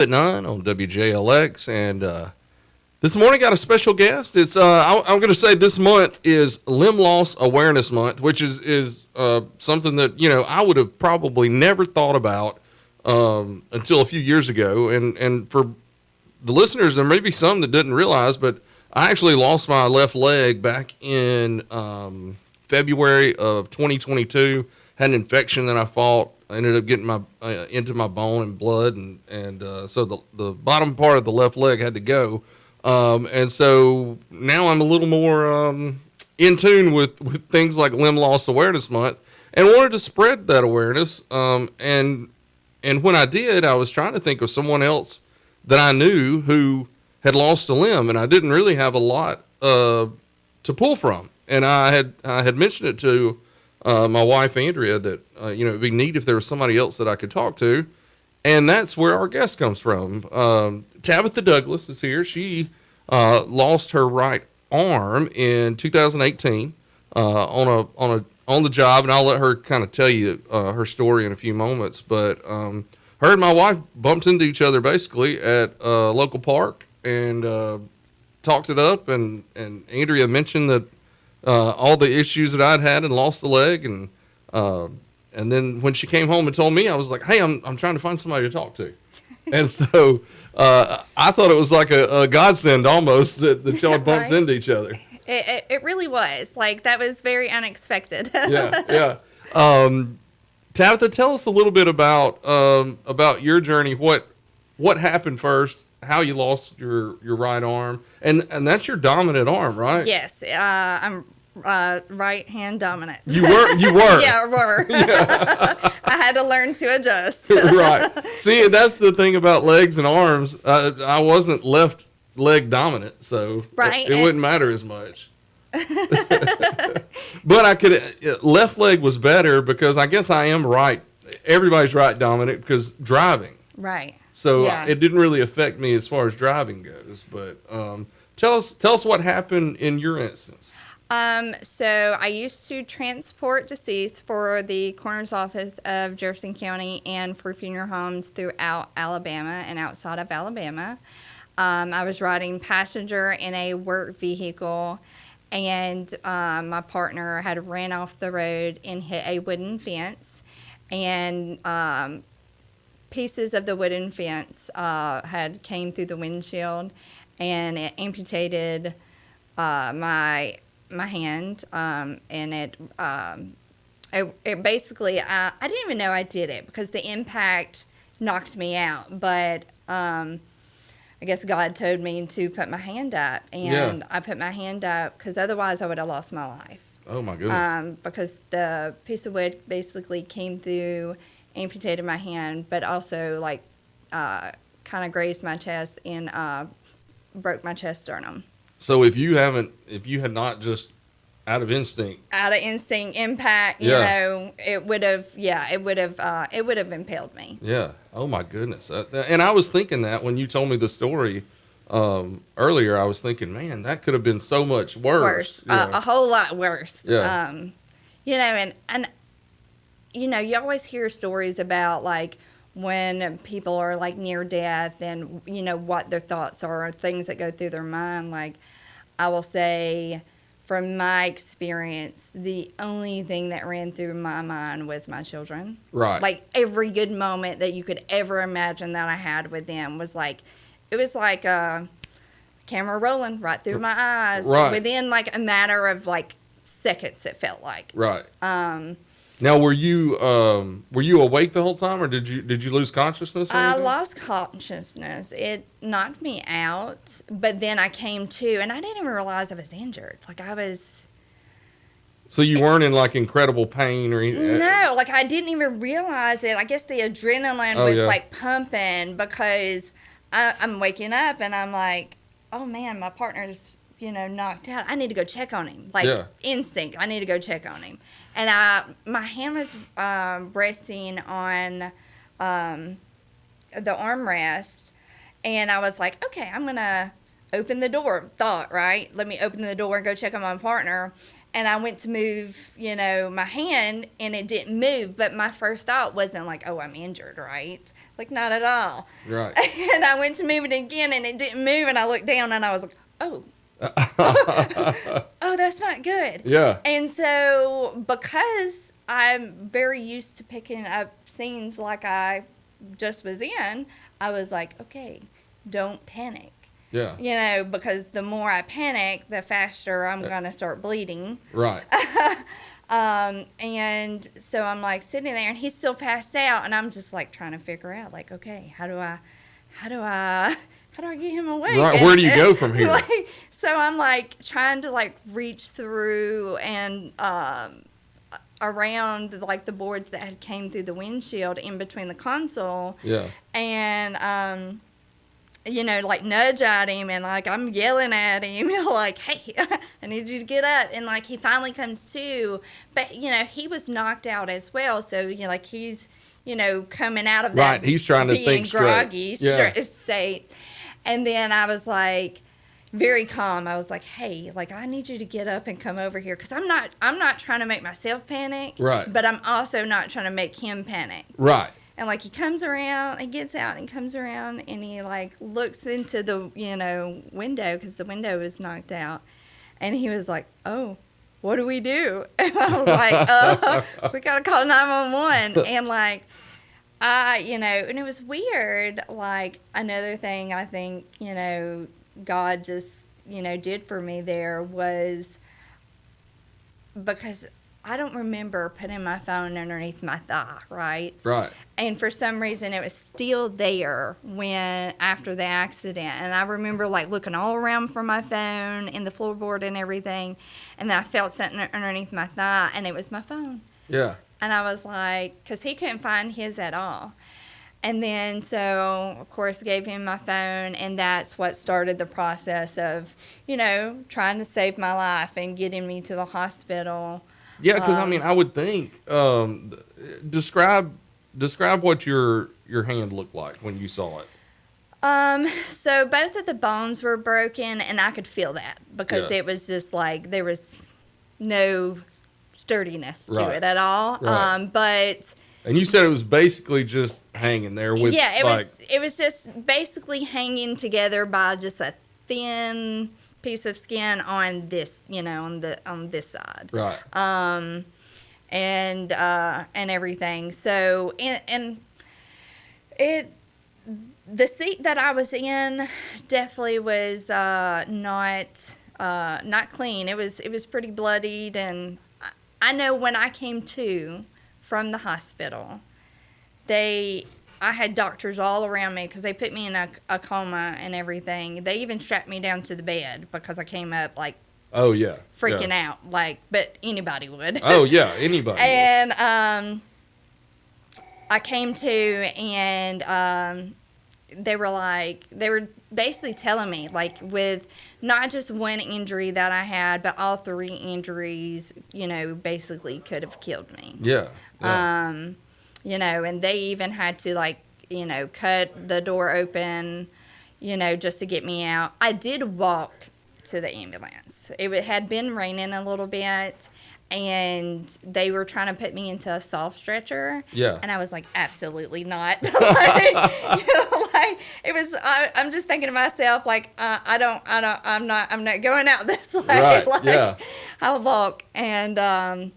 at 9 on WJLX, and this morning got a special guest. It's I'm going to say this month is Limb Loss Awareness Month, which is something that I would have probably never thought about until a few years ago. And for the listeners, there may be some that didn't realize, but I actually lost my left leg back in February of 2022. Had an infection that I fought. I ended up getting my into my bone and blood, and so the bottom part of the left leg had to go. And so now I'm a little more in tune with things like Limb Loss Awareness Month, and wanted to spread that awareness. And when I did, I was trying to think of someone else that I knew who had lost a limb, and I didn't really have a lot to pull from. And I had mentioned it to my wife Andrea that it'd be neat if there was somebody else that I could talk to, and that's where our guest comes from. Tabitha Douglas is here. She lost her right arm in 2018 on the job, and I'll let her kind of tell you her story in a few moments. But her and my wife bumped into each other basically at a local park and talked it up, and Andrea mentioned that all the issues that I'd had and lost the leg, and then when she came home and told me, I was like, hey, I'm trying to find somebody to talk to. And so I thought it was like a godsend almost that y'all bumped into each other. It really was. Like, that was very unexpected. Yeah. Tabitha, tell us a little bit about your journey. What happened first? How you lost your right arm, and that's your dominant arm, right? Yes, I'm right hand dominant. You were. Yeah, I were. Yeah. I had to learn to adjust. Right. See, that's the thing about legs and arms. I wasn't left leg dominant, so right. it wouldn't matter as much. But I could. Left leg was better because I guess I am right. Everybody's right dominant because driving. Right. So it didn't really affect me as far as driving goes. But tell us what happened in your instance. So I used to transport deceased for the coroner's office of Jefferson County and for funeral homes throughout Alabama and outside of Alabama. I was riding passenger in a work vehicle, and my partner had ran off the road and hit a wooden fence, and pieces of the wooden fence had came through the windshield, and it amputated my hand, and it basically I didn't even know I did it because the impact knocked me out, but I guess God told me to put my hand up, and I put my hand up because otherwise I would have lost my life. Oh my goodness! Because the piece of wood basically came through, amputated my hand, but also kind of grazed my chest and broke my chest sternum. So if you had not just out of instinct impact, it would have impaled me. Yeah. Oh my goodness. And I was thinking that when you told me the story earlier, I was thinking, man, that could have been so much worse. A whole lot worse. Yeah. And you always hear stories about like when people are like near death and what their thoughts are or things that go through their mind. Like, I will say, from my experience, the only thing that ran through my mind was my children. Right. Like, every good moment that you could ever imagine that I had with them was like, it was like a camera rolling right through my eyes. Right. Within like a matter of like seconds, it felt like. Right. Now, were you awake the whole time, or did you lose consciousness? I lost consciousness. It knocked me out, but then I came to, and I didn't even realize I was injured. Like, I was. So you weren't in like incredible pain or anything? No, like I didn't even realize it. I guess the adrenaline was like pumping because I'm waking up and I'm like, oh man, my partner's knocked out. I need to go check on him. Like instinct, I need to go check on him. And my hand was resting on the armrest, and I was like, okay, I'm gonna open the door. Thought, right? Let me open the door and go check on my partner. and I went to move, my hand, and it didn't move. But my first thought wasn't like, oh, I'm injured, right? Like, not at all. Right. And I went to move it again, and it didn't move. And I looked down, and I was like, oh. Oh, that's not good. Yeah. And so because I'm very used to picking up scenes like I just was in, I was like, okay, don't panic. Yeah. Because the more I panic, the faster I'm going to start bleeding. Right. And so I'm like sitting there, and he's still passed out, and I'm just like trying to figure out, like, okay, how do I get him away? Right. Where do you go from here? So I'm like trying to like reach through and around like the boards that had came through the windshield in between the console. Yeah. And like nudge at him, and like I'm yelling at him, like, hey, I need you to get up. And like he finally comes to, but he was knocked out as well. So like he's coming out of that. Right. He's trying to think groggy straight. State. And then I was like, very calm. I was like, hey, like I need you to get up and come over here, because I'm not trying to make myself panic. Right. But I'm also not trying to make him panic. Right. And like he comes around, he gets out and comes around, and he like looks into the window, because the window was knocked out, and he was like, oh, what do we do? And I was like, we gotta call 911. And like and it was weird. Like another thing I think God just did for me there was, because I don't remember putting my phone underneath my thigh, right? Right. And for some reason, it was still there after the accident. And I remember like looking all around for my phone and the floorboard and everything. And then I felt something underneath my thigh, and it was my phone. Yeah. And I was like, because he couldn't find his at all. And then, so, of course, gave him my phone, and that's what started the process of, trying to save my life and getting me to the hospital. Yeah, because I would think, describe what your hand looked like when you saw it. So both of the bones were broken, and I could feel that, because it was just like there was no sturdiness to it at all. Right. And you said it was basically just hanging there with it was just basically hanging together by just a thin piece of skin on this, on this side. Right. And everything. So the seat that I was in definitely was not clean. It was pretty bloodied, and I know when I came to from the hospital, I had doctors all around me, because they put me in a coma and everything. They even strapped me down to the bed because I came up like, oh yeah, freaking out, like, but anybody would. Oh yeah, anybody. And I came to, and they were basically telling me, like, with not just one injury that I had, but all three injuries, basically could have killed me. Yeah. And they even had to, like, cut the door open, just to get me out. I did walk to the ambulance. It had been raining a little bit, and they were trying to put me into a soft stretcher. Yeah. And I was like, absolutely not. It was, I'm just thinking to myself, like, I'm not going out this way. Right. Yeah. I'll walk. And,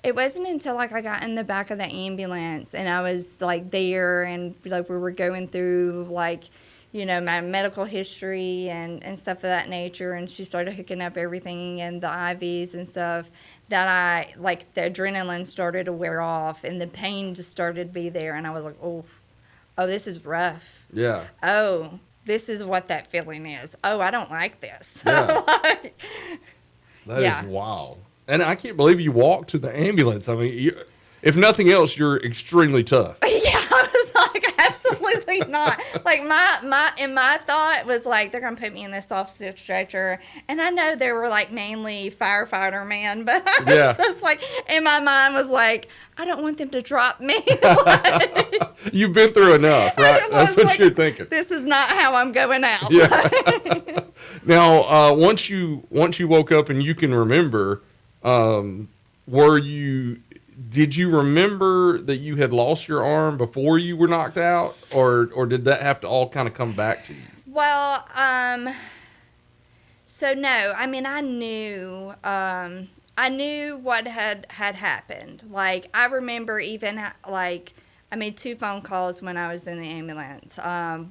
it wasn't until like I got in the back of the ambulance, and I was like there, and like we were going through like, my medical history and stuff of that nature, and she started hooking up everything and the IVs and stuff, that the adrenaline started to wear off, and the pain just started to be there, and I was like, oh, this is rough. Yeah. Oh, this is what that feeling is. Oh, I don't like this. Yeah. That is wild. And I can't believe you walked to the ambulance. I mean, if nothing else, you're extremely tough. Yeah, I was like, absolutely not. Like my thought was like, they're gonna put me in this soft stretcher, and I know they were like mainly firefighter men, but I was just like, in my mind was like, I don't want them to drop me. You've been through enough, right? That's what you're thinking. This is not how I'm going out. Yeah. Now, once you woke up and you can remember, Were you? Did you remember that you had lost your arm before you were knocked out, or did that have to all kind of come back to you? Well, so no, I mean, I knew what had happened. Like, I remember even, like, I made 2 phone calls when I was in the ambulance.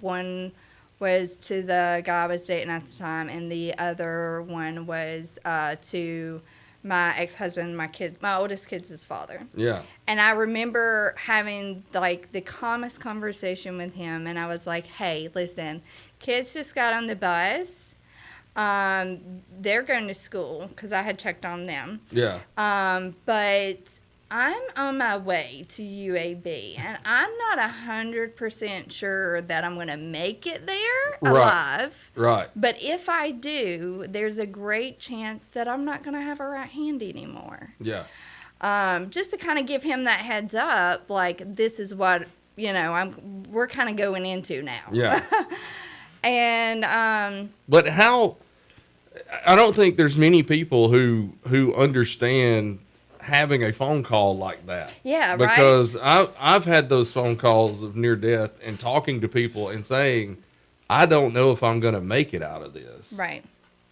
One was to the guy I was dating at the time, and the other one was to my ex-husband, my oldest kid's father. Yeah. And I remember having, like, the calmest conversation with him, and I was like, hey, listen, kids just got on the bus. They're going to school because I had checked on them. Yeah. But I'm on my way to UAB, and I'm not 100% sure that I'm going to make it there alive. Right. But if I do, there's a great chance that I'm not going to have a right hand anymore. Yeah. Just to kind of give him that heads up, like, this is what, we're kind of going into now. Yeah. And but how? I don't think there's many people who understand having a phone call like that. Yeah, because right. I've had those phone calls of near death and talking to people and saying, I don't know if I'm going to make it out of this. Right.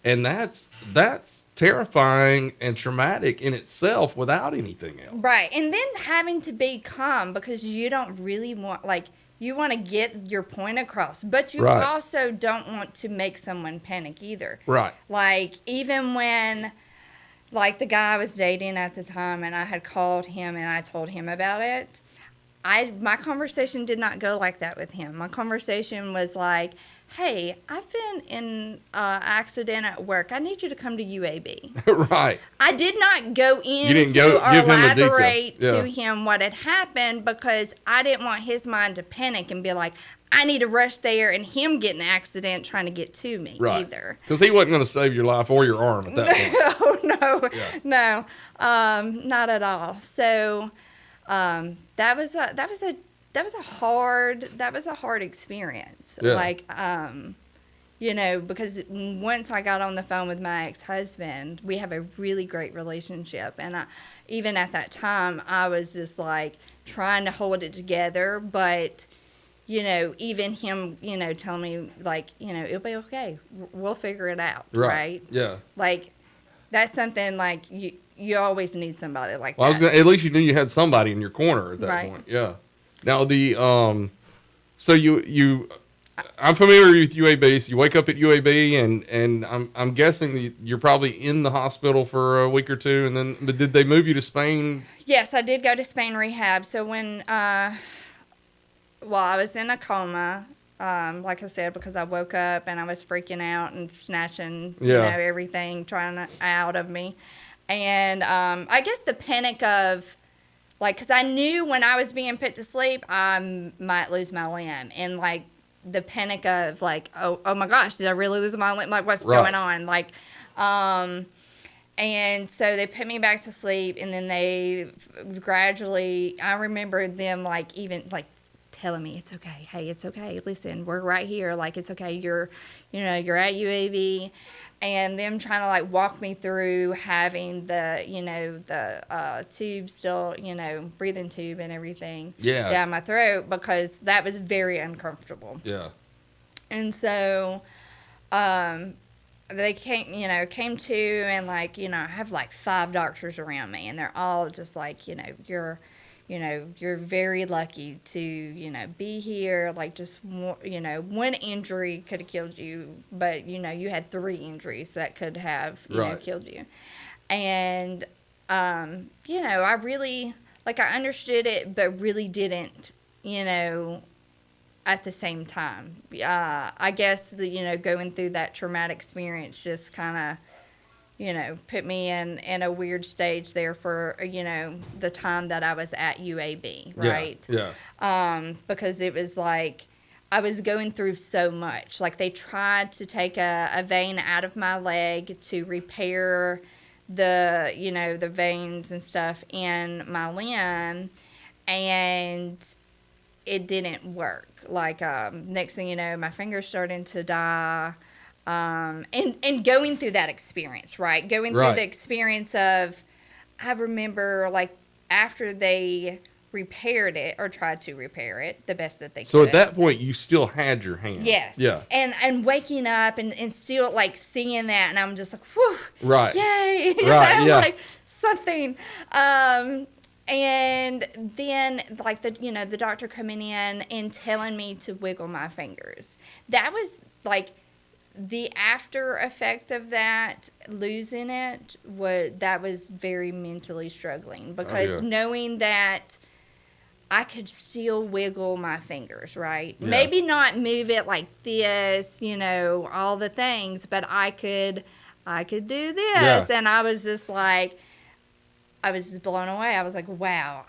And that's terrifying and traumatic in itself without anything else. Right. And then having to be calm because you don't really want, like, you want to get your point across, but you also don't want to make someone panic either. Right. Like, even when, like, the guy I was dating at the time, and I had called him and I told him about it, my conversation did not go like that with him. My conversation was like, hey, I've been in an accident at work. I need you to come to UAB. Right. I did not go in you didn't to give elaborate him the to him what had happened because I didn't want his mind to panic and be like, I need to rush there and him get in an accident trying to get to me either. Because he wasn't going to save your life or your arm at that point. No, not at all. So that was a hard experience. Yeah. Like, because once I got on the phone with my ex-husband, we have a really great relationship. And even at that time, I was just like trying to hold it together. But, even him, telling me like, it'll be okay. We'll figure it out. Right? Yeah. Like, that's something like you always need somebody like well, that. At least you knew you had somebody in your corner at that point. Yeah. Now so I'm familiar with UAB. So you wake up at UAB, and I'm guessing that you're probably in the hospital for a week or two, and then but did they move you to Spain? Yes, I did go to Spain rehab. So when I was in a coma, like I said, because I woke up and I was freaking out and snatching everything trying out of me, and I guess the panic of, like, because I knew when I was being put to sleep, I might lose my limb. And, like, the panic of, like, oh my gosh, did I really lose my limb? Like, what's going on? Like, and so they put me back to sleep. And then they gradually, I remember them, like, even, like, telling me, it's okay. Hey, it's okay. Listen, we're right here. Like, it's okay. You're at UAB. And them trying to, like, walk me through having the, the tube still, breathing tube and everything down my throat because that was very uncomfortable. Yeah. And so they came to and, like, I have, like, 5 doctors around me, and they're all just like, you're very lucky to, be here. Like, just, one injury could have killed you, but, you had 3 injuries that could have, killed you. And, I really, like, I understood it, but really didn't, at the same time. I guess, going through that traumatic experience just kind of, put me in a weird stage there for, the time that I was at UAB, right? Yeah. Because it was like I was going through so much. Like, they tried to take a vein out of my leg to repair the, the veins and stuff in my limb, and it didn't work. Like, next thing you know, my finger's starting to die. And going through that experience, right? Going through the experience of, I remember, like, after they repaired it or tried to repair it the best that they could. So at that point, you still had your hand. Yes. Yeah. And waking up and still, like, seeing that, and I'm just like, whew. Right. Yay. Right, yeah. Like, something. And then, like, the doctor coming in and telling me to wiggle my fingers. That was, like, the after effect of that, losing it, was very mentally struggling. Because knowing that I could still wiggle my fingers, right? Yeah. Maybe not move it like this, all the things, but I could do this. Yeah. And I was just like, I was just blown away. I was like, wow,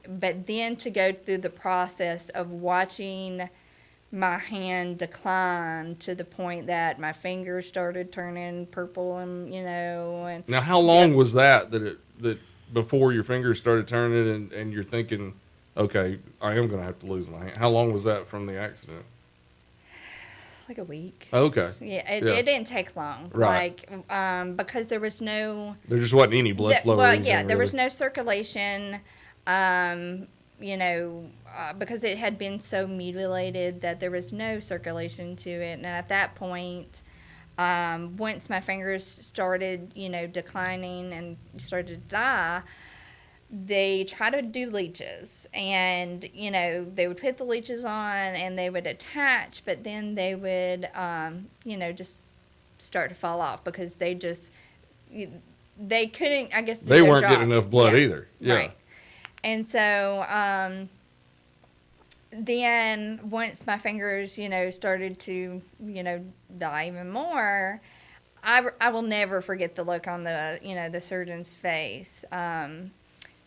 but then to go through the process of watching my hand decline to the point that my fingers started turning purple and Now, how long was that before your fingers started turning and you're thinking, okay, I am going to have to lose my hand? How long was that from the accident? Like a week. Okay. Yeah, it didn't take long. Right. Like, because there was no... There just wasn't any blood flow. Well, yeah, there was no circulation, because it had been so mutilated that there was no circulation to it. And at that point, once my fingers started, declining and started to die, they tried to do leeches, and they would put the leeches on and they would attach, but then they would just start to fall off because they couldn't, I guess, do they their weren't job. getting enough blood either. Yeah. Right. And so then once my fingers started to die even more, I will never forget the look on the surgeon's face.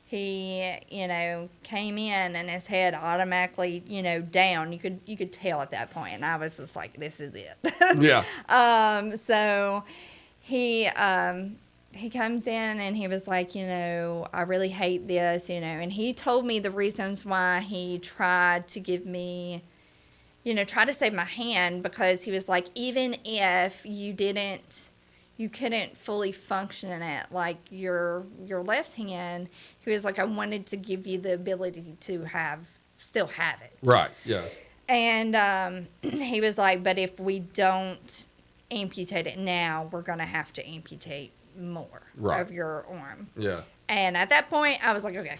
He, came in and his head automatically, down. You could tell at that point, and I was just like, this is it. Yeah. So he comes in and he was like, I really hate this, and he told me the reasons why he tried to give me, try to save my hand, because he was like, even if you couldn't fully function in it like your left hand, he was like, I wanted to give you the ability to still have it. Right, yeah. And he was like, but if we don't amputate it now, we're going to have to amputate more of your arm. Yeah. And at that point, I was like, okay.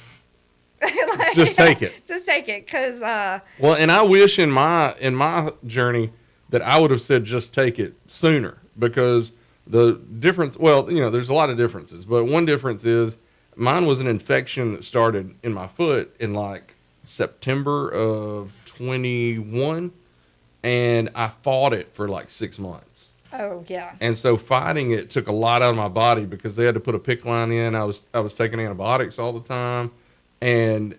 Just take it. Just take it, because... well, and I wish in my journey that I would have said just take it sooner, because... the difference, there's a lot of differences, but one difference is mine was an infection that started in my foot in like September of 21, and I fought it for like 6 months. Oh, yeah. And so fighting it took a lot out of my body because they had to put a PICC line in. I was taking antibiotics all the time, and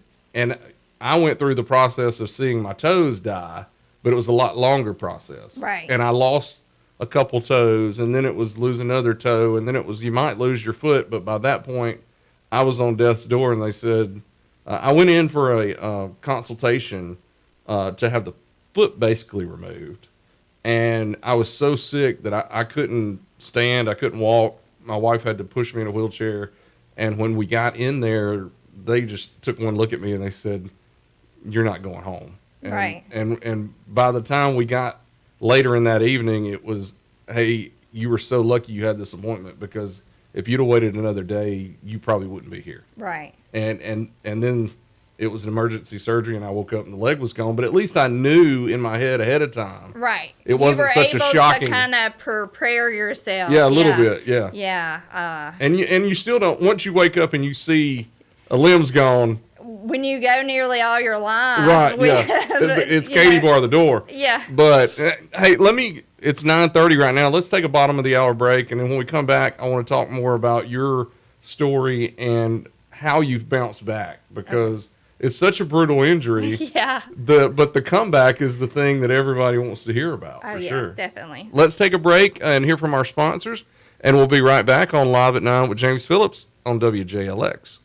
I went through the process of seeing my toes die, but it was a lot longer process. Right. And I lost a couple toes, and then it was lose another toe, and then it was you might lose your foot. But by that point, I was on death's door, and they said I went in for a consultation to have the foot basically removed, and I was so sick that I couldn't stand, I couldn't walk. My wife had to push me in a wheelchair, and when we got in there, they just took one look at me and they said, "You're not going home." And, right. And by the time we got later in that evening, it was, hey, you were so lucky you had this appointment, because if you'd have waited another day, you probably wouldn't be here. Right. And then it was an emergency surgery, and I woke up and the leg was gone. But at least I knew in my head ahead of time. Right. It wasn't such a shocking. You were able to kind of prepare yourself. Yeah, a little bit. Yeah. Yeah. And you still don't. Once you wake up and you see a limb's gone. When you go nearly all your life. Right, yeah. It's Katie bar the door. Yeah. But, hey, it's 9:30 right now. Let's take a bottom of the hour break. And then when we come back, I want to talk more about your story and how you've bounced back, because it's such a brutal injury. Yeah. But the comeback is the thing that everybody wants to hear about, for sure. Definitely. Let's take a break and hear from our sponsors, and we'll be right back on Live at 9 with James Phillips on WJLX.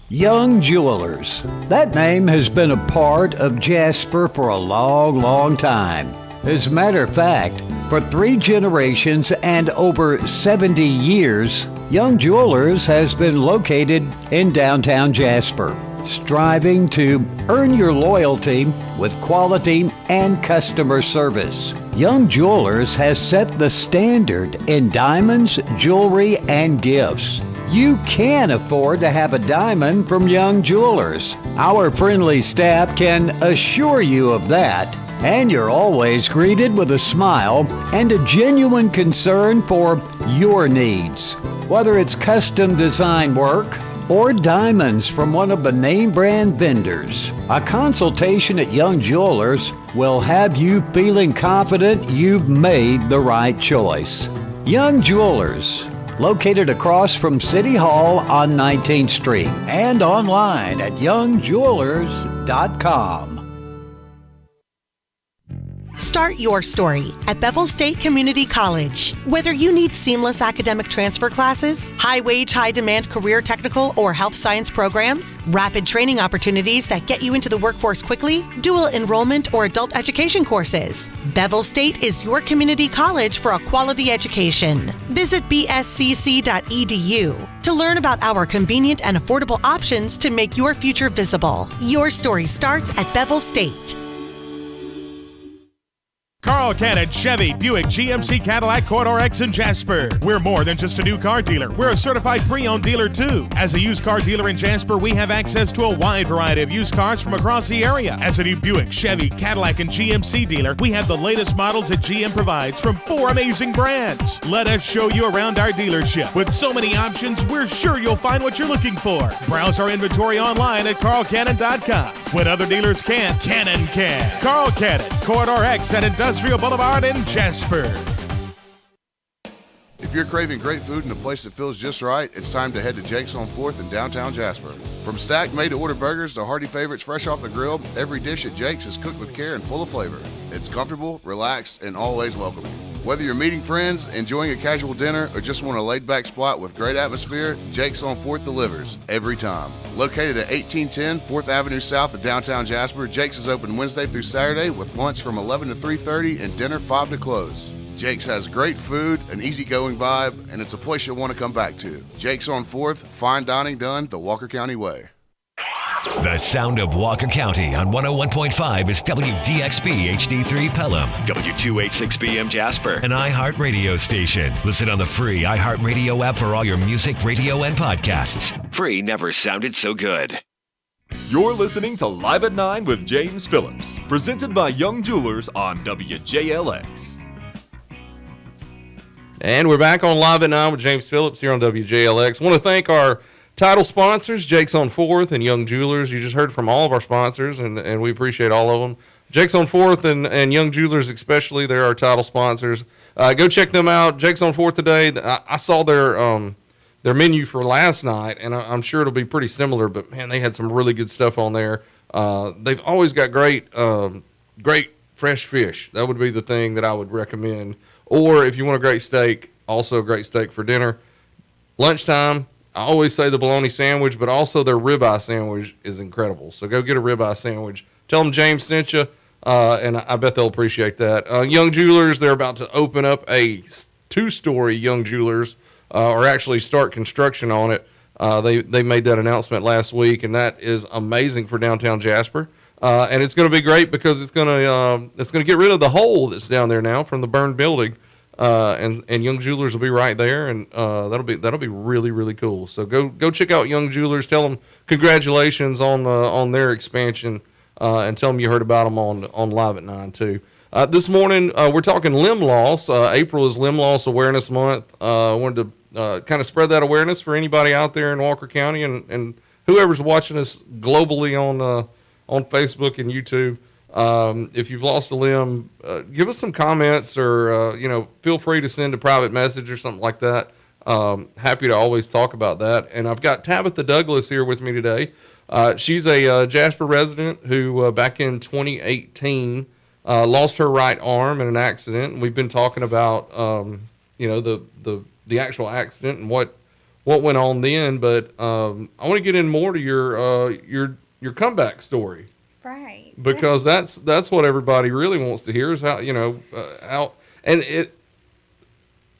Young Jewelers. That name has been a part of Jasper for a long, long time. As a matter of fact, for 3 generations and over 70 years, Young Jewelers has been located in downtown Jasper, striving to earn your loyalty with quality and customer service. Young Jewelers has set the standard in diamonds, jewelry, and gifts. You can afford to have a diamond from Young Jewelers. Our friendly staff can assure you of that. And you're always greeted with a smile and a genuine concern for your needs. Whether it's custom design work or diamonds from one of the name brand vendors, a consultation at Young Jewelers will have you feeling confident you've made the right choice. Young Jewelers, located across from City Hall on 19th Street and online at youngjewelers.com. Start your story at Bevel State Community College. Whether you need seamless academic transfer classes, high-wage, high-demand career technical or health science programs, rapid training opportunities that get you into the workforce quickly, dual enrollment or adult education courses, Bevel State is your community college for a quality education. Visit bscc.edu to learn about our convenient and affordable options to make your future visible. Your story starts at Bevel State. Carl Cannon, Chevy, Buick, GMC, Cadillac, Corridor X, and Jasper. We're more than just a new car dealer. We're a certified pre-owned dealer, too. As a used car dealer in Jasper, we have access to a wide variety of used cars from across the area. As a new Buick, Chevy, Cadillac, and GMC dealer, we have the latest models that GM provides from 4 amazing brands. Let us show you around our dealership. With so many options, we're sure you'll find what you're looking for. Browse our inventory online at carlcannon.com. When other dealers can't, Cannon can. Carl Cannon, Corridor X at Industrial Boulevard in Jasper. If you're craving great food in a place that feels just right, it's time to head to Jake's on 4th in downtown Jasper. From stacked made-to-order burgers to hearty favorites fresh off the grill, every dish at Jake's is cooked with care and full of flavor. It's comfortable, relaxed, and always welcoming. Whether you're meeting friends, enjoying a casual dinner, or just want a laid-back spot with great atmosphere, Jake's on 4th delivers every time. Located at 1810 4th Avenue South of downtown Jasper, Jake's is open Wednesday through Saturday with lunch from 11 to 3:30 and dinner 5 to close. Jake's has great food, an easygoing vibe, and it's a place you'll want to come back to. Jake's on 4th, fine dining done the Walker County way. The sound of Walker County on 101.5 is WDXB HD3 Pelham, W286BM Jasper, an iHeart radio station. Listen on the free iHeart radio app for all your music, radio, and podcasts. Free never sounded so good. You're listening to Live at 9 with James Phillips, presented by Young Jewelers on WJLX. And we're back on Live at 9 with James Phillips here on WJLX. Want to thank our title sponsors, Jake's on 4th and Young Jewelers. You just heard from all of our sponsors, and we appreciate all of them. Jake's on 4th and Young Jewelers especially, they're our title sponsors. Go check them out. Jake's on 4th today. I saw their menu for last night, and I'm sure it'll be pretty similar, but, man, they had some really good stuff on there. They've always got great fresh fish. That would be the thing that I would recommend. Or if you want a great steak, also a great steak for dinner. Lunchtime, I always say the bologna sandwich, but also their ribeye sandwich is incredible. So go get a ribeye sandwich. Tell them James sent you, and I bet they'll appreciate that. Young Jewelers, they're about to open up a 2-story Young Jewelers, or actually start construction on it. They made that announcement last week, and that is amazing for downtown Jasper. And it's going to be great because it's going to get rid of the hole that's down there now from the burned building. And Young Jewelers will be right there, and that'll be really, really cool. So go check out Young Jewelers. Tell them congratulations on their expansion, and tell them you heard about them on Live at 9 too. This morning we're talking limb loss. April is Limb Loss Awareness Month. I wanted to kind of spread that awareness for anybody out there in Walker County and whoever's watching us globally on Facebook and YouTube. If you've lost a limb, give us some comments or, feel free to send a private message or something like that. Happy to always talk about that. And I've got Tabitha Douglas here with me today. She's a Jasper resident who back in 2018 lost her right arm in an accident. And we've been talking about, the actual accident and what went on then. But I want to get in more to your comeback story. Right. because that's what everybody really wants to hear is how, how, and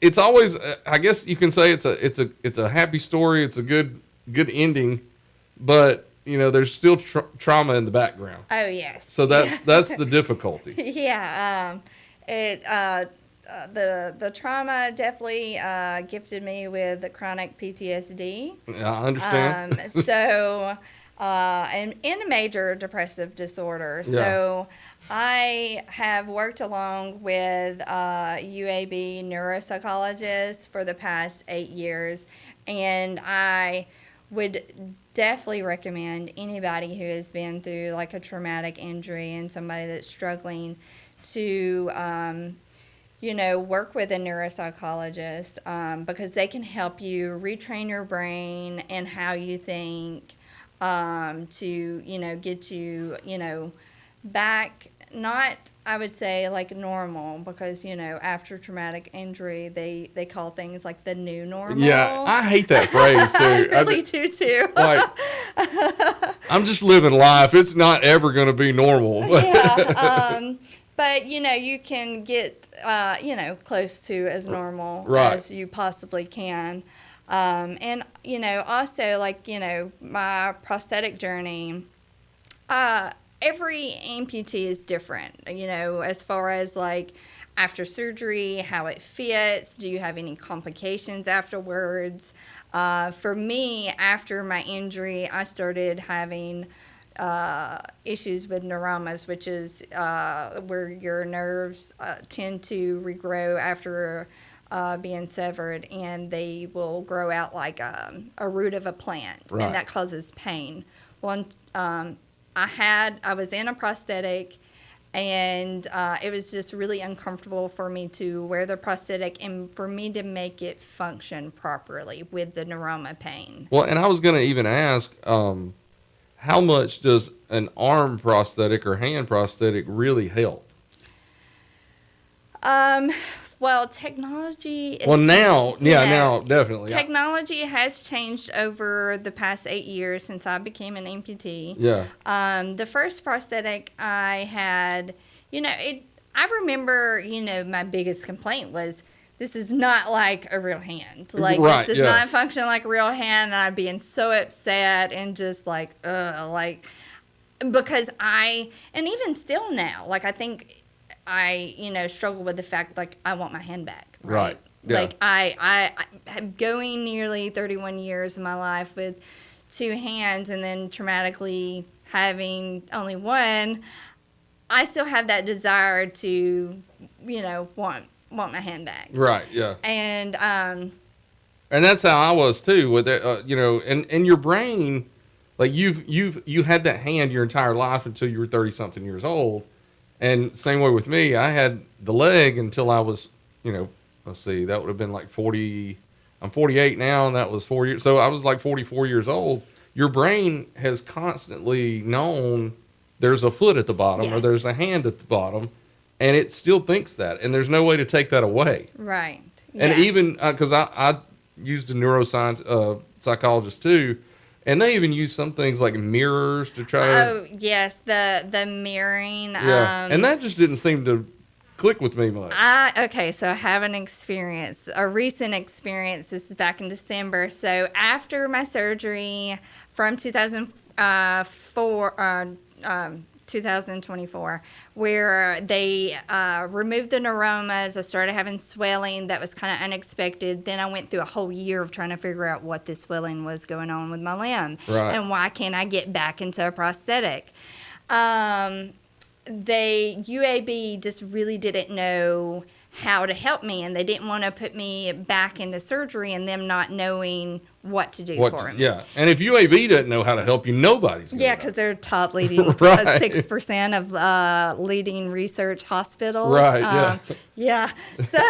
it's always, I guess you can say it's a happy story. It's a good ending, but there's still trauma in the background. Oh, yes. So that's the difficulty. Yeah. The trauma definitely gifted me with the chronic PTSD. I understand. And a major depressive disorder. Yeah. So I have worked along with UAB neuropsychologists for the past 8 years, and I would definitely recommend anybody who has been through like a traumatic injury and somebody that's struggling to work with a neuropsychologist because they can help you retrain your brain and how you think to, get you, back, not, I would say, like normal, because, after traumatic injury, they call things like the new normal. Yeah, I hate that phrase, too. I really do, too. Like, I'm just living life. It's not ever going to be normal. Yeah. But, you can get, close to as normal Right. as you possibly can. And, also, like, my prosthetic journey, every amputee is different, as far as, like, after surgery, how it fits, do you have any complications afterwards? For me, after my injury, I started having issues with neuromas, which is where your nerves tend to regrow after being severed, and they will grow out like a root of a plant, Right. and that causes pain. Well, I was in a prosthetic, and it was just really uncomfortable for me to wear the prosthetic and for me to make it function properly with the neuroma pain. Well, and I was going to even ask, how much does an arm prosthetic or hand prosthetic really help? Well, technology is, Now definitely. Technology has changed over the past 8 years since I became an amputee. Yeah. The first prosthetic I had, I remember, my biggest complaint was, this is not like a real hand. Like, Right, this does not function like a real hand. And I'd be so upset and just like, because and even still now, like, I think I, struggle with the fact, like, I want my hand back. Right. Yeah. Like, I going nearly 31 years of my life with 2 hands and then traumatically having only one, I still have that desire to, want my hand back. Right. Yeah. And And that's how I was too with it, and your brain, like you had that hand your entire life until you were 30 something years old. And same way with me, I had the leg until I was, let's see, that would have been like 40. I'm 48 now, and that was 4 years. So I was like 44 years old. Your brain has constantly known there's a foot at the bottom or Yes. there's a hand at the bottom, and it still thinks that. And there's no way to take that away. right. And Yeah. even because I used a neuroscience psychologist too, and they even use some things like mirrors to try to. Oh yes, the mirroring. Yeah, and that just didn't seem to click with me much. Okay, so I have a recent experience. This is back in December. So after my surgery from 2024, where they removed the neuromas, I started having swelling that was kind of unexpected. Then I went through a whole year of trying to figure out what this swelling was going on with my limb. Right. And why can't I get back into a prosthetic? UAB just really didn't know how to help me, and they didn't want to put me back into surgery and them not knowing what to do for me. Yeah, and if UAB doesn't know how to help you, nobody's gonna Yeah, know. because they're top leading Right. 6% of leading research hospitals. Right, yeah. Yeah. So,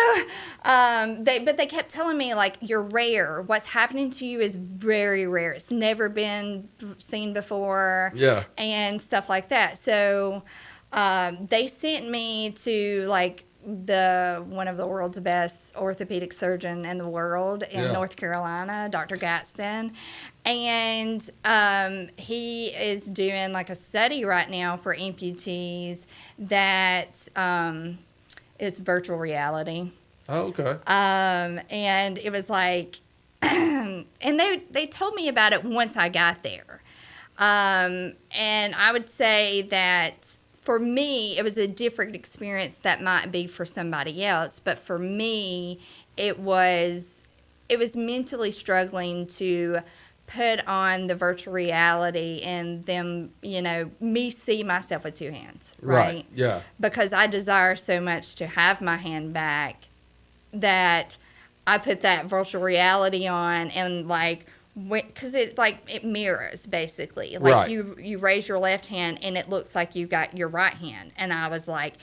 they kept telling me, like, you're rare. What's happening to you is very rare. It's never been seen before. Yeah. And stuff like that. So, they sent me to, like, one of the world's best orthopedic surgeon in the world in North Carolina, Dr. Gadsden. And he is doing like a study right now for amputees that is virtual reality. Oh, okay. And it was like, and they told me about it once I got there. And I would say that for me, it was a different experience that might be for somebody else. But for me, it was mentally struggling to put on the virtual reality and them, me see myself with two hands, right? Yeah. Because I desire so much to have my hand back that I put that virtual reality on and because it mirrors basically. Right. You raise your left hand and it looks like you got your right hand. And I was like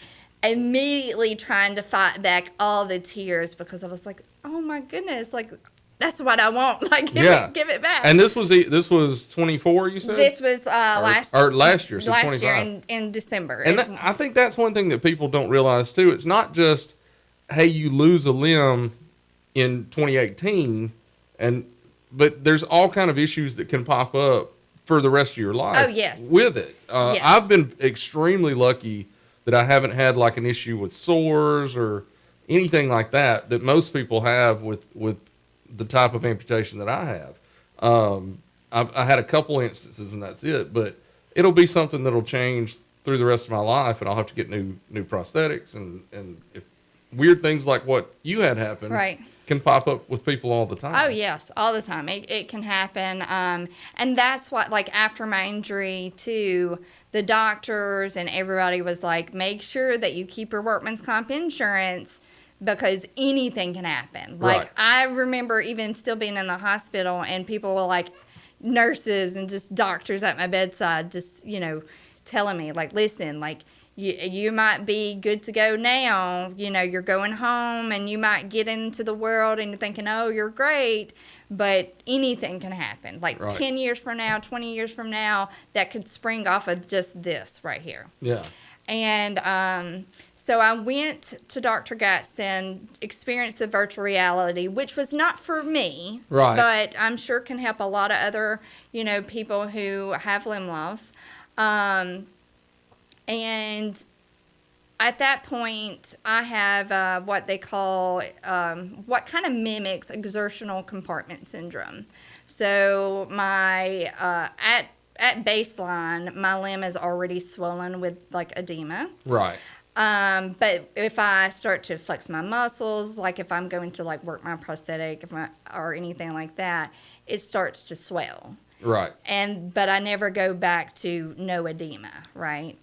immediately trying to fight back all the tears because I was like, oh my goodness, like that's what I want. Like give it back. And this was 24, you said? This was last year, so last 25. year in December. And I think that's one thing that people don't realize too. It's not just, hey, you lose a limb in 2018 but there's all kind of issues that can pop up for the rest of your life. Oh, yes. With it. Yes. I've been extremely lucky that I haven't had like an issue with sores or anything like that most people have with the type of amputation that I have. I had a couple instances and that's it, but it'll be something that'll change through the rest of my life and I'll have to get new prosthetics and if weird things like what you had happen. Right. Can pop up with people all the time. Oh, yes, all the time. It can happen. And that's what, like, after my injury, too, the doctors and everybody was like, make sure that you keep your workman's comp insurance because anything can happen. Like, Right. I remember even still being in the hospital and people were like, nurses and just doctors at my bedside just, telling me, like, listen, like, you might be good to go now. You're going home and you might get into the world and you're thinking, oh, you're great. But anything can happen. Like Right. 10 years from now, 20 years from now, that could spring off of just this right here. Yeah. And so I went to Dr. Gadsden, experienced the virtual reality, which was not for me. Right. But I'm sure can help a lot of other, people who have limb loss. And at that point, I have what they call, what kind of mimics exertional compartment syndrome. So my at baseline, my limb is already swollen with like edema. Right. But if I start to flex my muscles, like if I'm going to like work my prosthetic or anything like that, it starts to swell. Right. But I never go back to no edema, right?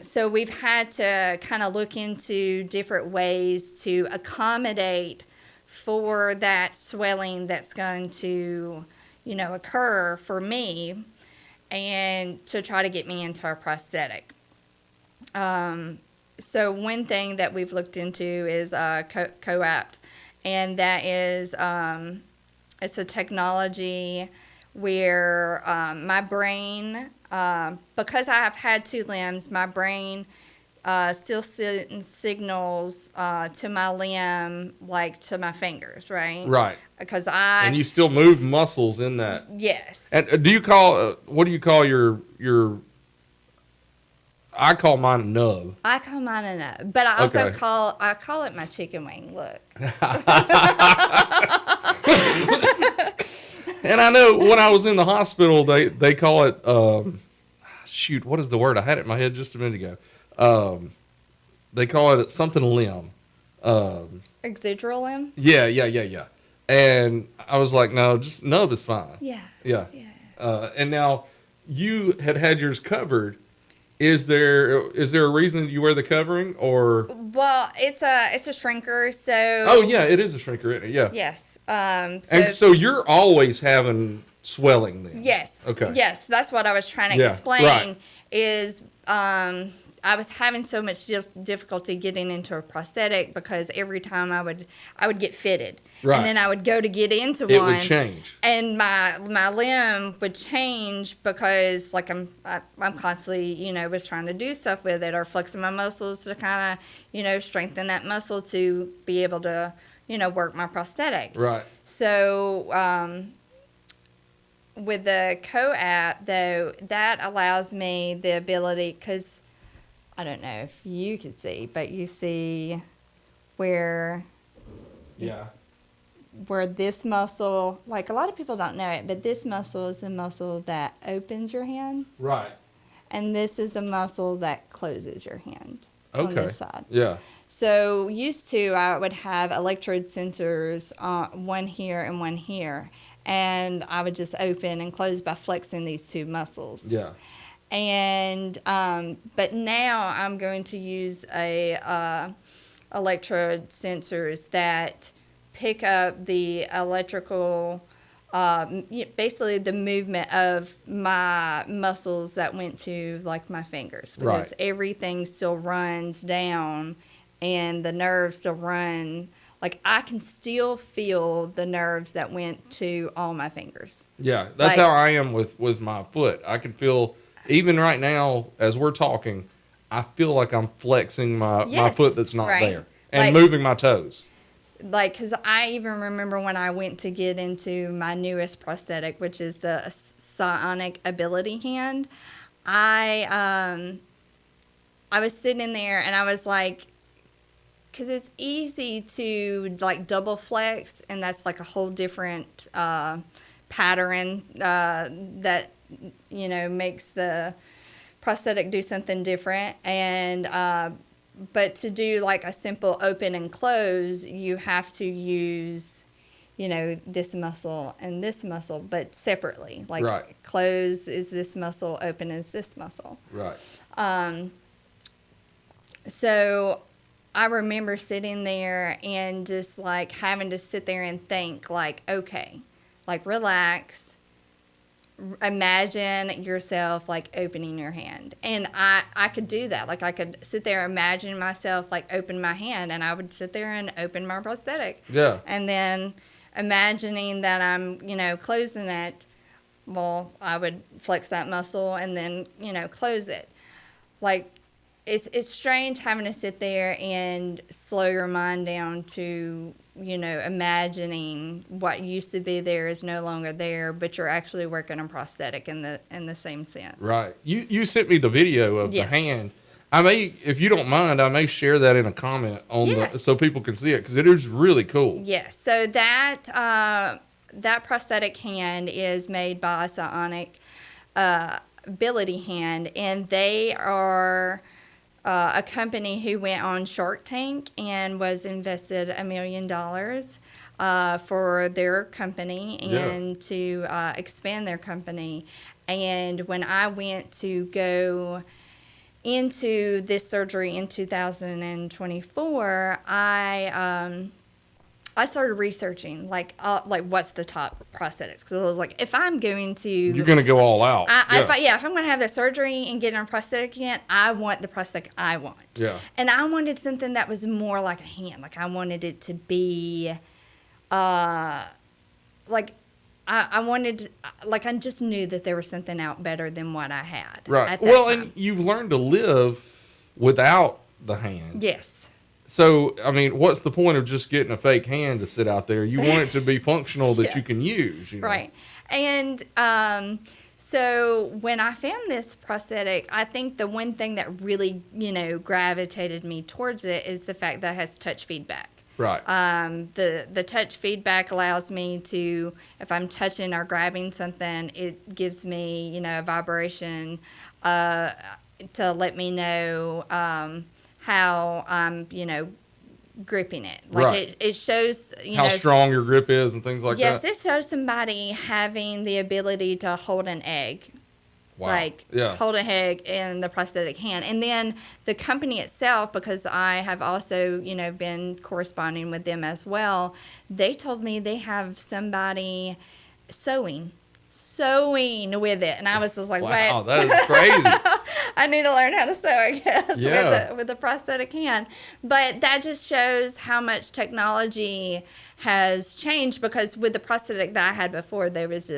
So we've had to kind of look into different ways to accommodate for that swelling that's going to, occur for me and to try to get me into a prosthetic. So one thing that we've looked into is COAPT, and that is it's a technology where my brain, because I have had two limbs, my brain still sends signals to my limb, like to my fingers, right? Right. Because And you still move muscles in that. Yes. And what do you call your? I call mine a nub. I call mine a nub, but I also Okay. call it my chicken wing. Look. And I know when I was in the hospital, they call it, what is the word? I had it in my head just a minute ago. They call it something limb. Residual limb? Yeah. And I was like, no, just nub is fine. Yeah. Yeah. And now you had yours covered. Is there a reason you wear the covering or? Well, it's a shrinker, so. Oh yeah, it is a shrinker, isn't it? Yeah. Yes. And so you're always having swelling then? Yes. Okay. Yes, that's what I was trying to Yeah, explain. right. Is I was having so much difficulty getting into a prosthetic because every time I would get fitted, Right. and then I would go to get into It one, would change, and my limb would change because like I'm constantly was trying to do stuff with it or flexing my muscles to kind of strengthen that muscle to be able to work my prosthetic. right? So with the co-app, though, that allows me the ability, because I don't know if you could see, but you see where Yeah, this muscle, like a lot of people don't know it, but this muscle is the muscle that opens your hand, right. and this is the muscle that closes your hand on Okay. this side. Yeah, So used to, I would have electrode sensors, one here and one here, and I would just open and close by flexing these two muscles. yeah, And but now I'm going to use a electrode sensors that pick up the electrical, basically the movement of my muscles that went to like my fingers, because Right. everything still runs down and the nerves still run. Like I can still feel the nerves that went to all my fingers. yeah. That's Like- how I am with my foot. I can feel, even right now as we're talking, I feel like I'm flexing my Yes, foot that's not right. there and Like- moving my toes. Like, because I even remember when I went to get into my newest prosthetic, which is the Psionic Ability Hand, I was sitting there and I was like, because it's easy to like double flex, and that's like a whole different pattern that makes the prosthetic do something different. And but to do like a simple open and close, you have to use this muscle and this muscle, but separately. Like Right. close is this muscle, open is this muscle. Right. So I remember sitting there and just like having to sit there and think like, okay, like relax, imagine yourself like opening your hand. And I could do that. Like I could sit there, imagine myself like open my hand, and I would sit there and open my prosthetic. Yeah. And then imagining that I'm, closing it, well, I would flex that muscle and then, close it. Like, it's strange having to sit there and slow your mind down to, imagining what used to be there is no longer there, but you're actually working a prosthetic in the same sense. Right. You sent me the video of Yes. the hand. I may, if you don't mind, I may share that in a comment on Yes. so people can see it, because it is really cool. Yes. So that prosthetic hand is made by Psionic Ability Hand, and they are a company who went on Shark Tank and was invested $1 million for their company and to expand their company. And when I went to go into this surgery in 2024, I started researching like what's the top prosthetics, because I was like, if I'm going to, You're going to go all out. if I'm going to have the surgery and get on a prosthetic again, I want the prosthetic I want. Yeah. And I wanted something that was more like a hand. Like I wanted it to be, like I wanted, like I just knew that there was something out better than what I had. Right. At that Well, time. and you've learned to live without the hand. Yes. So, I mean, what's the point of just getting a fake hand to sit out there? You want it to be functional that you Yes. can use. Right. And so when I found this prosthetic, I think the one thing that really, gravitated me towards it is the fact that it has touch feedback. Right. The touch feedback allows me to, if I'm touching or grabbing something, it gives me, a vibration to let me know how I'm, gripping it. Like Right. it shows, How strong your grip is and things like yes, that. it shows somebody having the ability to hold an egg. Wow. Like Yeah. hold an egg in the prosthetic hand. And then the company itself, because I have also, been corresponding with them as well, they told me they have somebody sewing sewing with it, and I was just like, Wow, wait, that is crazy. I need to learn how to sew, I guess, Yeah. with the prosthetic hand. But that just shows how much technology has changed, because with the prosthetic that I had before, there was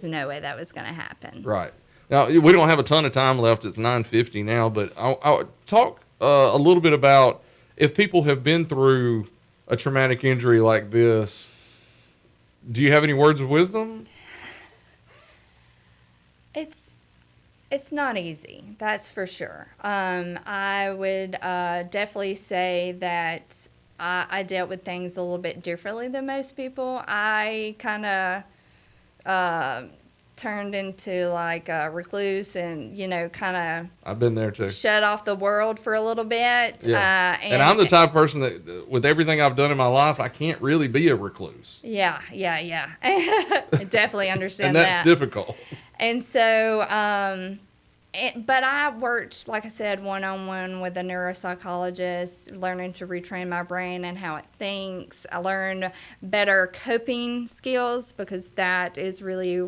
no way that was going to happen. Right. Now, we don't have a ton of time left. It's 9:50 now, but I'll talk a little bit about if people have been through a traumatic injury like this. Do you have any words of wisdom? It's not easy, that's for sure. I would definitely say that I dealt with things a little bit differently than most people. I kind of turned into like a recluse and, kind of I've been there too. shut off the world for a little bit. Yeah. And I'm the type of person that, with everything I've done in my life, I can't really be a recluse. Yeah. I definitely understand And that's that. difficult. And so, but I worked, like I said, one-on-one with a neuropsychologist, learning to retrain my brain and how it thinks. I learned better coping skills, because that is really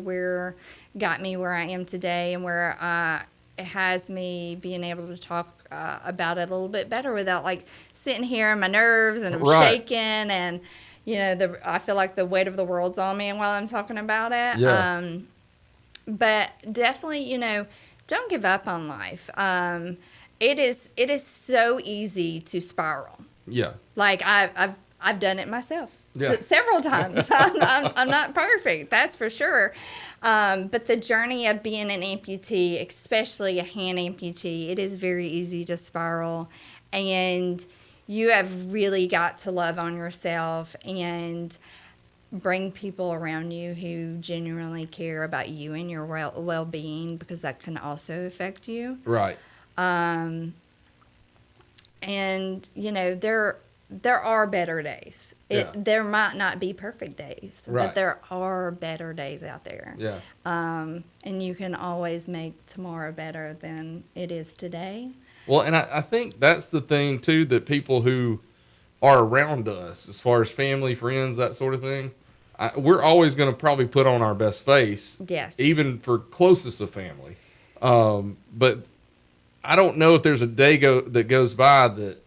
got me where I am today, and where it has me being able to talk about it a little bit better without like sitting here and my nerves and I'm shaking and, I feel like the weight of the world's on me while I'm talking about it. Yeah. But definitely, don't give up on life. It is so easy to spiral. Yeah. Like I've done it myself Yeah. several times. I'm not perfect, that's for sure. But the journey of being an amputee, especially a hand amputee, it is very easy to spiral, and you have really got to love on yourself and bring people around you who genuinely care about you and your well-being, because that can also affect you. Right. And there are better days. There might not be perfect days, Right. but there are better days out there. Yeah. And you can always make tomorrow better than it is today. Well, and I think that's the thing, too, that people who are around us, as far as family, friends, that sort of thing, we're always going to probably put on our best face. Yes. Even for closest of family. But I don't know if there's a day that goes by that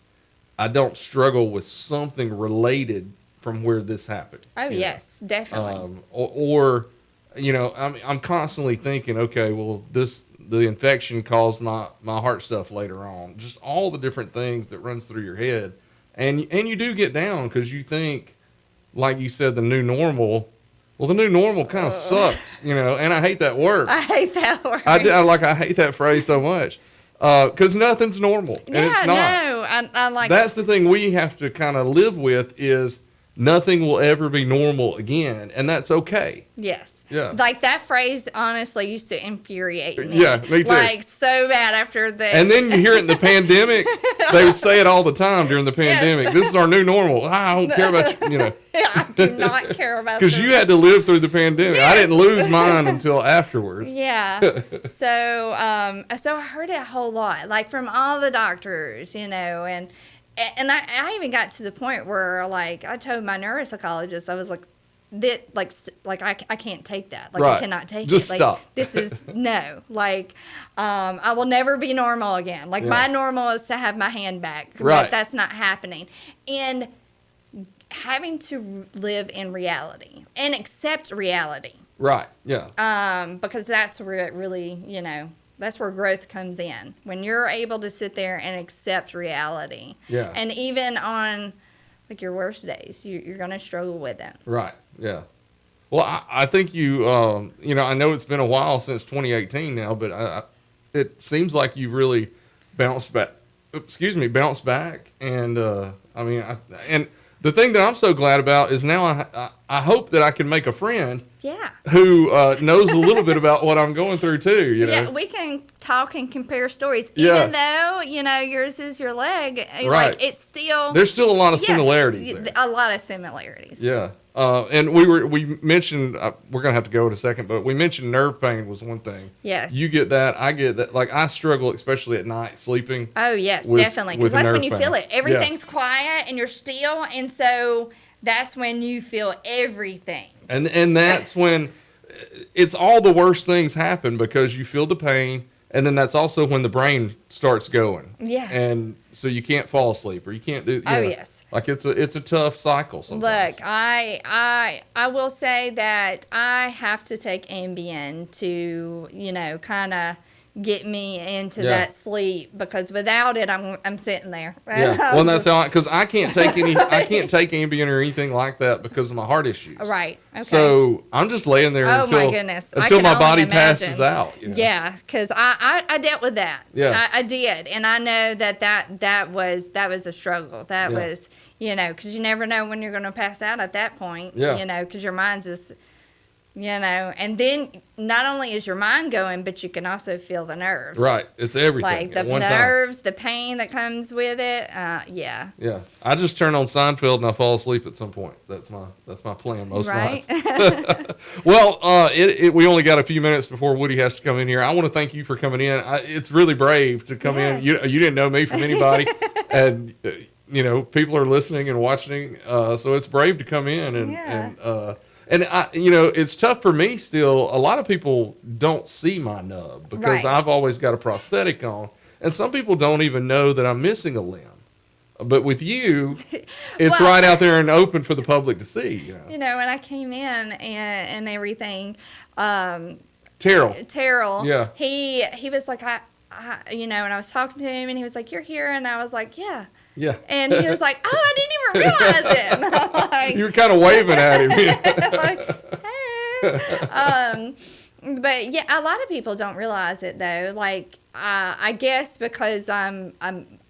I don't struggle with something related from where this happened. Oh, yes, definitely. I'm constantly thinking, okay, well, the infection caused my heart stuff later on. Just all the different things that runs through your head. And you do get down because you think, like you said, the new normal. Well, the new normal kind of sucks, and I hate that word. I hate that word. I hate that phrase so much. Because nothing's normal. And it's not. No, I like That's the thing we have to kind of live with, is nothing will ever be normal again, and that's okay. Yes. Yeah. Like that phrase honestly used to infuriate me. Yeah, me too. Like so bad after the. And then you hear it in the pandemic. They would say it all the time during the pandemic. Yes. This is our new normal. I don't care about you. I do not care about Because you had to live through the pandemic. I didn't lose mine until afterwards. Yeah. So I heard it a whole lot, like from all the doctors, and I even got to the point where like I told my neuropsychologist, I was like, I can't take that. Like Right. I cannot take Just it. Like stop. this is no. Like I will never be normal again. Like my normal is to have my hand back. Right. But that's not happening. And having to live in reality and accept reality. Right. Yeah. Because that's where it really, that's where growth comes in. When you're able to sit there and accept reality. Yeah. And even on like your worst days, you're going to struggle with it. Right. Yeah. Well, I think I know it's been a while since 2018 now, but it seems like you've really bounced back. Bounced back. And and the thing that I'm so glad about is now I hope that I can make a friend. Yeah. Who knows a little bit about what I'm going through too. Yeah, we can talk and compare stories, Yeah. even though yours is your leg. Right. Like it's still There's still a lot of similarities there. A lot of similarities. Yeah. And we mentioned, we're going to have to go in a second, but we mentioned nerve pain was one thing. Yes. You get that. I get that. Like I struggle, especially at night, sleeping. Oh, yes, with- definitely. with Because that's nerve when you pain. feel it. Everything's Yeah. quiet and you're still. And so that's when you feel everything. And that's when, it's all the worst things happen because you feel the pain, and then that's also when the brain starts going. Yeah. And so you can't fall asleep, or you can't do. Yes. Like it's a tough cycle sometimes. Look, I will say that I have to take Ambien to, kind of get me into that sleep, because without it, I'm sitting there. Yeah. Well, that's how, because I can't take Ambien or anything like that because of my heart issues. Right. Okay. So I'm just laying there Oh until my goodness! until my body imagine. passes out. Yeah, because I dealt with that. Yeah. I did, and I know that was a struggle. That was because you never know when you're going to pass out at that point. Yeah. Because your mind's just. And then not only is your mind going, but you can also feel the nerves. Right. It's everything. Like the nerves, the pain that comes with it. Yeah. Yeah. I just turn on Seinfeld and I fall asleep at some point. That's my plan most nights. Well, we only got a few minutes before Woody has to come in here. I want to thank you for coming in. It's really brave to come in. You didn't know me from anybody, and people are listening and watching. So it's brave to come in and I, it's tough for me still. A lot of people don't see my nub because I've always got a prosthetic on. And some people don't even know that I'm missing a limb. But with you, it's right out there and open for the public to see. When I came in and everything, Terrell. Yeah. He was like, I and I was talking to him and he was like, "You're here," and I was like, "Yeah." Yeah. And he was like, "Oh, I didn't even realize it." And I'm like, you were kind of waving at him. like, hey. But yeah, a lot of people don't realize it though. Like, I guess because I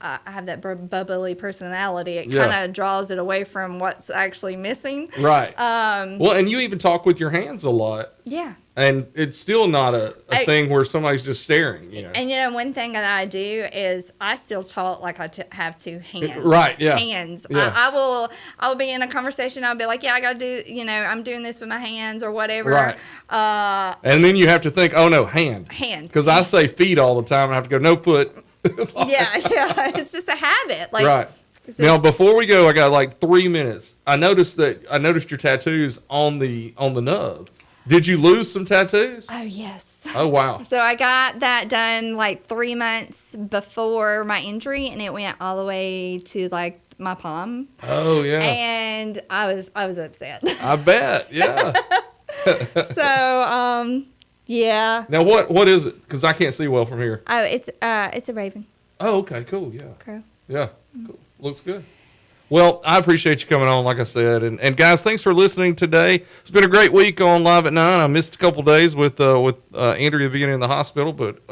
have that bubbly personality, it kind of draws it away from what's actually missing. Right. Well, and you even talk with your hands a lot. Yeah. And it's still not a thing where somebody's just staring. And one thing that I do is I still talk like I have two hands. Right. Yeah. Hands. Yeah. I will be in a conversation. I'll be like, yeah, I got to do. I'm doing this with my hands or whatever. Right. And then you have to think, oh no, hand. Hand. Because I say feet all the time. I have to go no foot. Yeah. It's just a habit. Like. Right. Now, before we go, I got like 3 minutes. I noticed your tattoos on the nub. Did you lose some tattoos? Oh, yes. Oh, wow. So I got that done like 3 months before my injury, and it went all the way to like my palm. Oh, yeah. And I was upset. I bet, yeah. So, yeah. Now, what is it? Because I can't see well from here. Oh, it's a raven. Oh, okay, cool, yeah. Crow. Yeah, cool. Looks good. Well, I appreciate you coming on, like I said. And guys, thanks for listening today. It's been a great week on Live at 9. I missed a couple days with Andrea being in the hospital, but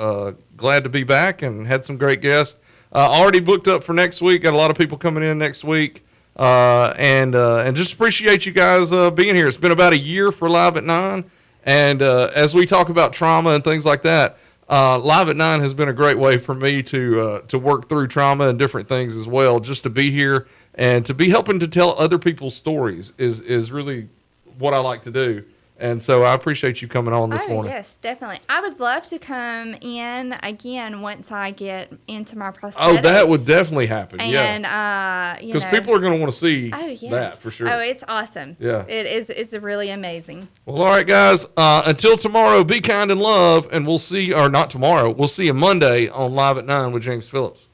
glad to be back and had some great guests. Already booked up for next week. Got a lot of people coming in next week. And just appreciate you guys being here. It's been about a year for Live at 9. And as we talk about trauma and things like that, Live at 9 has been a great way for me to work through trauma and different things as well. Just to be here and to be helping to tell other people's stories is really what I like to do. And so I appreciate you coming on this morning. Yes, definitely. I would love to come in again once I get into my prosthetic. Oh, that would definitely happen. And, because people are going to want to see that for sure. Oh, it's awesome. Yeah. It's really amazing. Well, all right, guys. Until tomorrow, be kind and love, and we'll see, or not tomorrow, we'll see you Monday on Live at 9 with James Phillips.